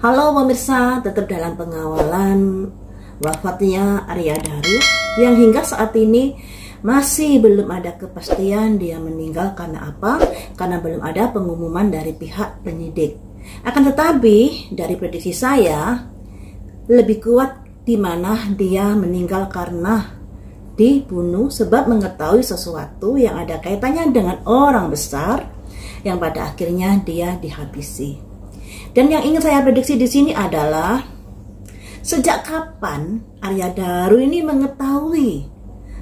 Halo pemirsa, tetap dalam pengawalan wafatnya Arya Daru yang hingga saat ini masih belum ada kepastian dia meninggal karena apa? Karena belum ada pengumuman dari pihak penyidik. Akan tetapi dari prediksi saya lebih kuat di mana dia meninggal karena dibunuh sebab mengetahui sesuatu yang ada kaitannya dengan orang besar yang pada akhirnya dia dihabisi. Dan yang ingin saya prediksi di sini adalah sejak kapan Arya Daru ini mengetahui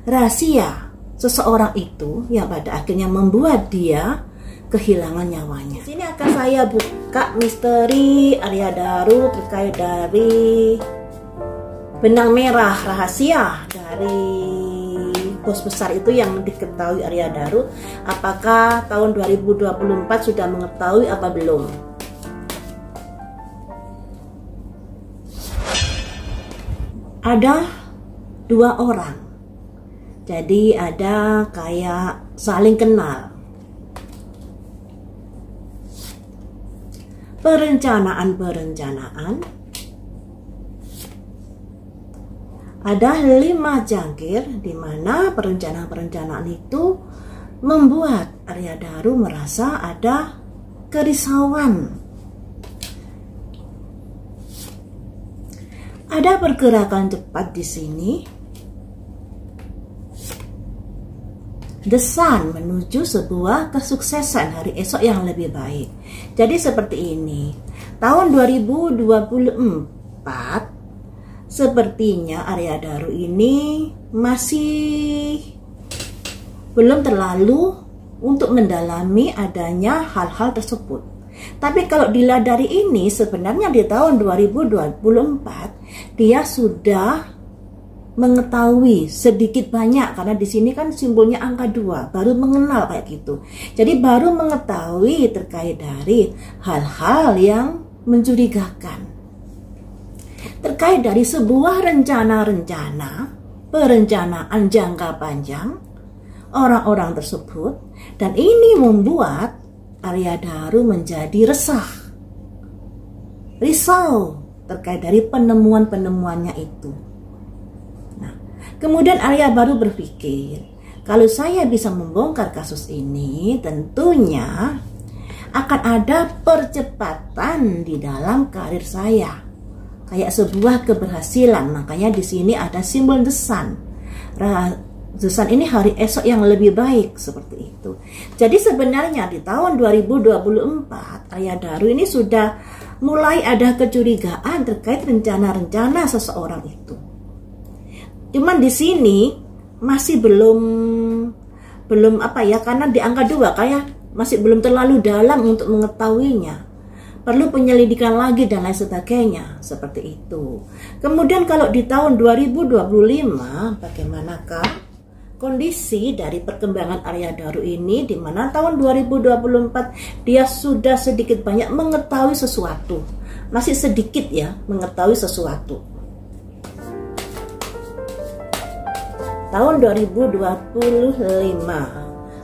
rahasia seseorang itu yang pada akhirnya membuat dia kehilangan nyawanya. Di sini akan saya buka misteri Arya Daru terkait dari benang merah rahasia dari bos besar itu yang diketahui Arya Daru. Apakah tahun 2024 sudah mengetahui apa belum? Ada dua orang, jadi ada kayak saling kenal. Perencanaan, ada 5 jangkir di mana perencanaan itu membuat Arya Daru merasa ada kerisauan. Ada pergerakan cepat di sini. Desain menuju sebuah kesuksesan hari esok yang lebih baik. Jadi seperti ini. Tahun 2024 sepertinya Arya Daru ini masih belum terlalu untuk mendalami adanya hal-hal tersebut. Tapi kalau dilihat dari ini, sebenarnya di tahun 2024 dia sudah mengetahui sedikit banyak, karena di sini kan simbolnya angka 2, baru mengenal kayak gitu. Jadi baru mengetahui terkait dari hal-hal yang mencurigakan. Terkait dari sebuah perencanaan jangka panjang orang-orang tersebut, dan ini membuat Arya Daru menjadi risau terkait dari penemuannya itu. Nah, kemudian Arya baru berpikir, kalau saya bisa membongkar kasus ini, tentunya akan ada percepatan di dalam karir saya, kayak sebuah keberhasilan. Makanya di sini ada simbol desan. Desain ini hari esok yang lebih baik, seperti itu. Jadi sebenarnya di tahun 2024 Arya Daru ini sudah mulai ada kecurigaan terkait rencana-rencana seseorang itu. Cuman di sini masih belum apa ya, karena di angka 2 kayak masih belum terlalu dalam untuk mengetahuinya. Perlu penyelidikan lagi dan lain sebagainya, seperti itu. Kemudian kalau di tahun 2025 bagaimanakah kondisi dari perkembangan Arya Daru ini, di mana tahun 2024 dia sudah sedikit banyak mengetahui sesuatu. Masih sedikit ya mengetahui sesuatu. Tahun 2025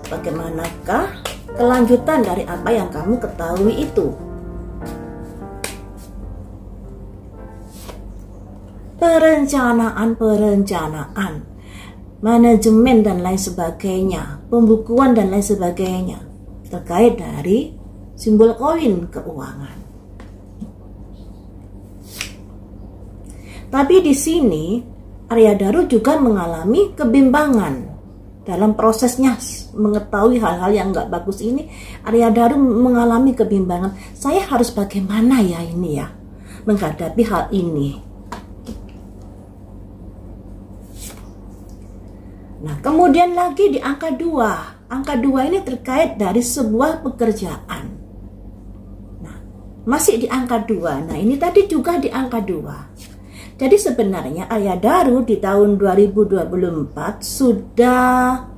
bagaimanakah kelanjutan dari apa yang kamu ketahui itu? Perencanaan, manajemen dan lain sebagainya, pembukuan dan lain sebagainya terkait dari simbol koin keuangan. Tapi di sini Arya Daru juga mengalami kebimbangan dalam prosesnya mengetahui hal-hal yang nggak bagus ini. Arya Daru mengalami kebimbangan. Saya harus bagaimana ya ini ya menghadapi hal ini. Nah, kemudian lagi di angka 2. Angka 2 ini terkait dari sebuah pekerjaan. Nah, masih di angka 2. Nah, ini tadi juga di angka 2. Jadi sebenarnya Arya Daru di tahun 2024 sudah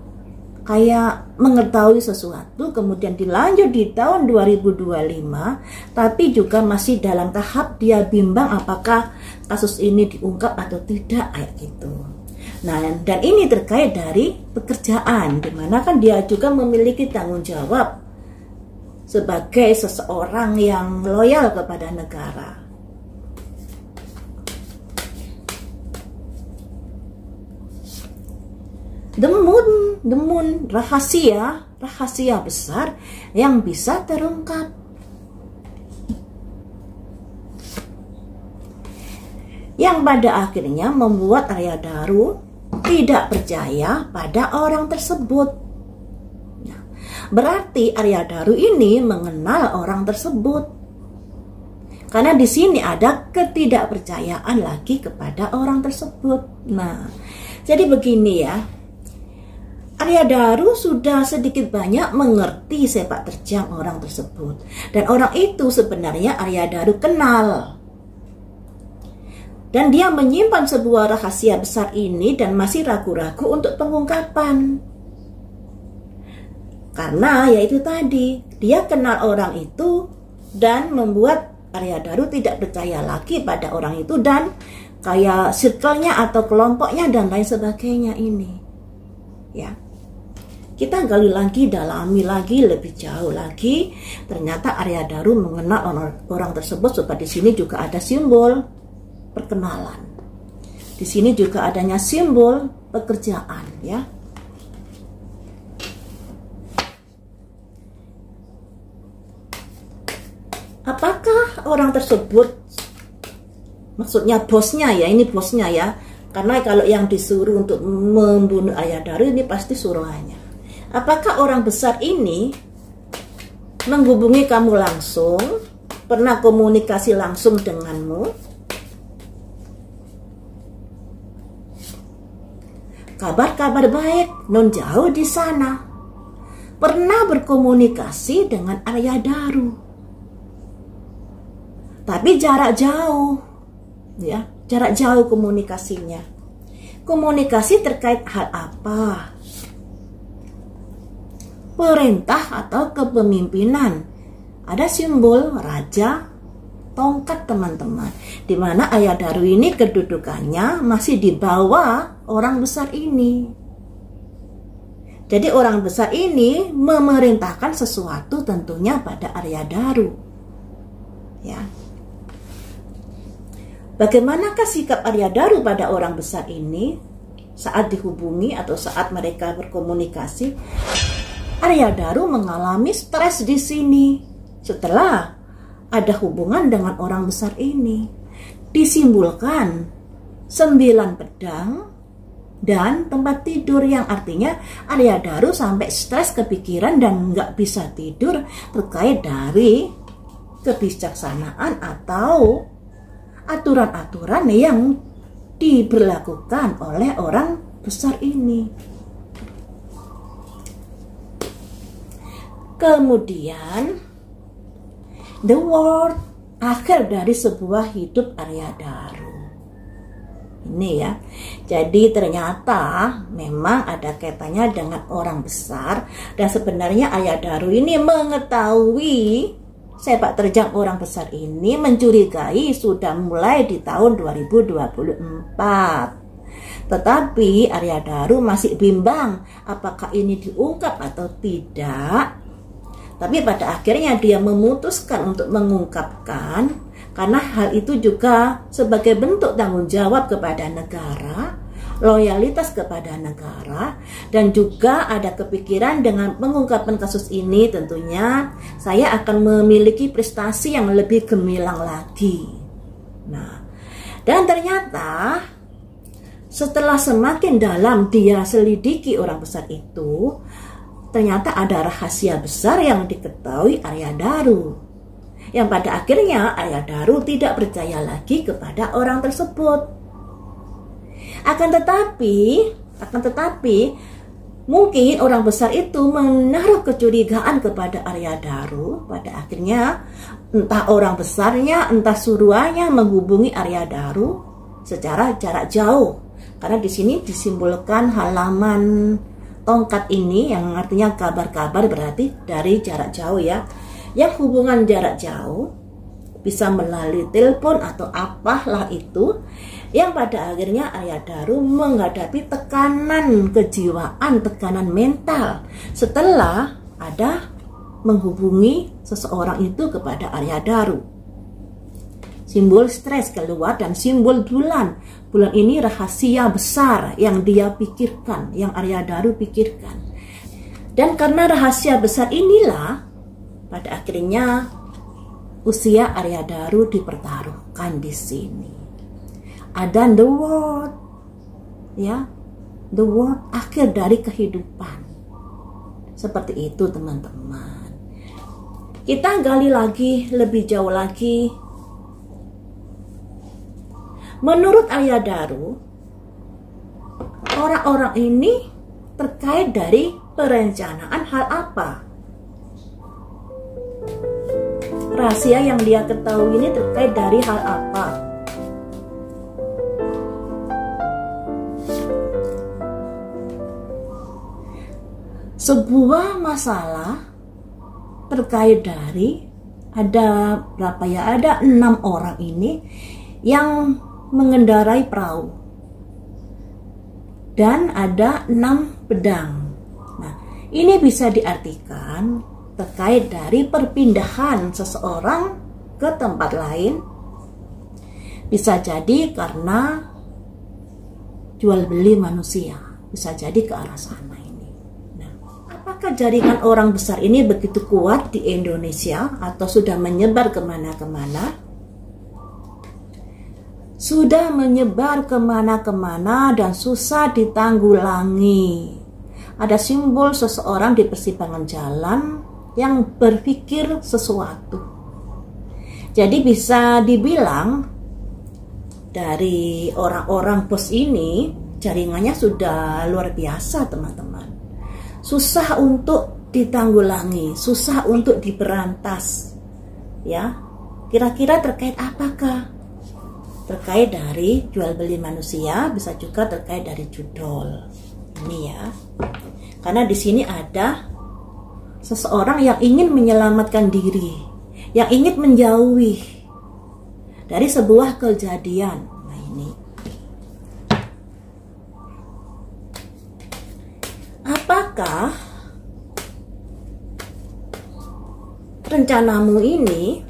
kayak mengetahui sesuatu, kemudian dilanjut di tahun 2025, tapi juga masih dalam tahap dia bimbang apakah kasus ini diungkap atau tidak, kayak gitu. Nah, dan ini terkait dari pekerjaan, dimana kan dia juga memiliki tanggung jawab sebagai seseorang yang loyal kepada negara. the moon, rahasia besar yang bisa terungkap. Yang pada akhirnya membuat Aryadaru tidak percaya pada orang tersebut. Nah, berarti Aryadaru ini mengenal orang tersebut. Karena di sini ada ketidakpercayaan lagi kepada orang tersebut. Nah, jadi begini ya. Aryadaru sudah sedikit banyak mengerti sepak terjang orang tersebut. Dan orang itu sebenarnya Aryadaru kenal. Dan dia menyimpan sebuah rahasia besar ini dan masih ragu-ragu untuk pengungkapan. Karena yaitu tadi, dia kenal orang itu dan membuat Aryadaru tidak percaya lagi pada orang itu dan kayak circle-nya atau kelompoknya dan lain sebagainya ini. Ya. Kita gali lagi, dalami lagi lebih jauh lagi. Ternyata Aryadaru mengenal orang tersebut sebab di sini juga ada simbol perkenalan. Di sini juga adanya simbol pekerjaan, ya. Apakah orang tersebut, maksudnya bosnya ya, ini bosnya ya, karena kalau yang disuruh untuk membunuh Aryadaru ini pasti suruhannya. Apakah orang besar ini menghubungi kamu langsung, pernah komunikasi langsung denganmu? Kabar-kabar baik, non jauh di sana. Pernah berkomunikasi dengan Aryadaru. Tapi jarak jauh, ya, jarak jauh komunikasinya. Komunikasi terkait hal apa? Perintah atau kepemimpinan. Ada simbol raja tongkat, teman-teman. Di mana Aryadaru ini kedudukannya masih di bawah orang besar ini. Jadi orang besar ini memerintahkan sesuatu tentunya pada Aryadaru. Ya. Bagaimanakah sikap Aryadaru pada orang besar ini saat dihubungi atau saat mereka berkomunikasi? Aryadaru mengalami stres di sini setelah ada hubungan dengan orang besar ini. Disimbolkan 9 pedang dan tempat tidur, yang artinya Aryadaru sampai stres kepikiran dan nggak bisa tidur terkait dari kebijaksanaan atau aturan-aturan yang diberlakukan oleh orang besar ini. Kemudian the world, akhir dari sebuah hidup Aryadaru. Ini ya. Jadi ternyata memang ada kaitannya dengan orang besar dan sebenarnya Aryadaru ini mengetahui sepak terjang orang besar ini, mencurigai sudah mulai di tahun 2024. Tetapi Aryadaru masih bimbang apakah ini diungkap atau tidak. Tapi pada akhirnya dia memutuskan untuk mengungkapkan karena hal itu juga sebagai bentuk tanggung jawab kepada negara, loyalitas kepada negara, dan juga ada kepikiran dengan pengungkapan kasus ini tentunya saya akan memiliki prestasi yang lebih gemilang lagi. Nah, dan ternyata setelah semakin dalam dia selidiki orang besar itu, ternyata ada rahasia besar yang diketahui Aryadaru, yang pada akhirnya Aryadaru tidak percaya lagi kepada orang tersebut. Akan tetapi mungkin orang besar itu menaruh kecurigaan kepada Aryadaru. Pada akhirnya entah orang besarnya entah suruhannya menghubungi Aryadaru secara jarak jauh. Karena di sini disimbolkan halaman tongkat ini yang artinya kabar-kabar, berarti dari jarak jauh ya. Yang hubungan jarak jauh bisa melalui telepon atau apalah itu, yang pada akhirnya Aryadaru menghadapi tekanan kejiwaan, tekanan mental setelah ada menghubungi seseorang itu kepada Aryadaru. Simbol stres keluar dan simbol bulan. Bulan ini rahasia besar yang dia pikirkan, yang Aryadaru pikirkan. Dan karena rahasia besar inilah, pada akhirnya usia Aryadaru dipertaruhkan di sini. Ada the world, ya, the world akhir dari kehidupan. Seperti itu teman-teman. Kita gali lagi lebih jauh lagi. Menurut Aryadaru, orang-orang ini terkait dari perencanaan hal apa? Rahasia yang dia ketahui ini terkait dari hal apa? Sebuah masalah terkait dari ada berapa ya? Ada 6 orang ini yang mengendarai perahu dan ada 6 pedang. Nah, ini bisa diartikan terkait dari perpindahan seseorang ke tempat lain. Bisa jadi karena jual beli manusia, bisa jadi ke arah sana ini. Nah, apakah jaringan orang besar ini begitu kuat di Indonesia atau sudah menyebar kemana-kemana? Sudah menyebar kemana-kemana dan susah ditanggulangi. Ada simbol seseorang di persimpangan jalan yang berpikir sesuatu. Jadi bisa dibilang dari orang-orang bos ini jaringannya sudah luar biasa teman-teman. Susah untuk ditanggulangi, susah untuk diberantas. Ya, kira-kira terkait apakah? Terkait dari jual beli manusia, bisa juga terkait dari judol. Ini ya. Karena di sini ada seseorang yang ingin menyelamatkan diri, yang ingin menjauhi dari sebuah kejadian. Nah, ini. Apakah rencanamu ini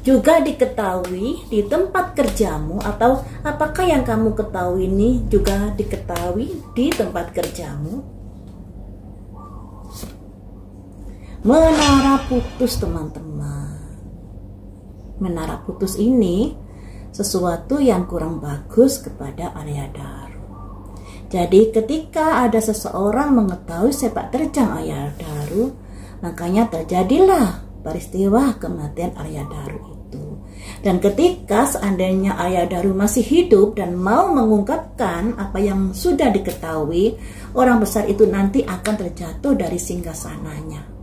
juga diketahui di tempat kerjamu, atau apakah yang kamu ketahui ini juga diketahui di tempat kerjamu? Menara putus teman-teman. Menara putus ini sesuatu yang kurang bagus kepada Aryadaru. Jadi ketika ada seseorang mengetahui sepak terjang Aryadaru, makanya terjadilah peristiwa kematian Aryadaru itu. Dan ketika seandainya Aryadaru masih hidup dan mau mengungkapkan apa yang sudah diketahui, orang besar itu nanti akan terjatuh dari singgasananya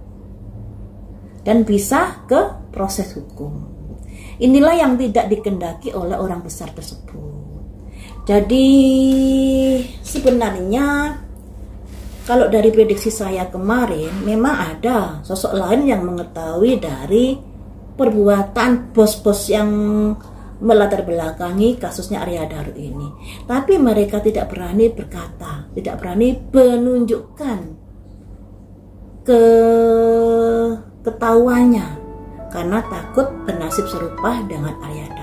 dan bisa ke proses hukum. Inilah yang tidak dikendaki oleh orang besar tersebut. Jadi sebenarnya kalau dari prediksi saya kemarin, memang ada sosok lain yang mengetahui dari perbuatan bos-bos yang melatar belakangi kasusnya Aryadaru ini. Tapi mereka tidak berani berkata, tidak berani menunjukkan ketahuannya karena takut bernasib serupa dengan Aryadaru.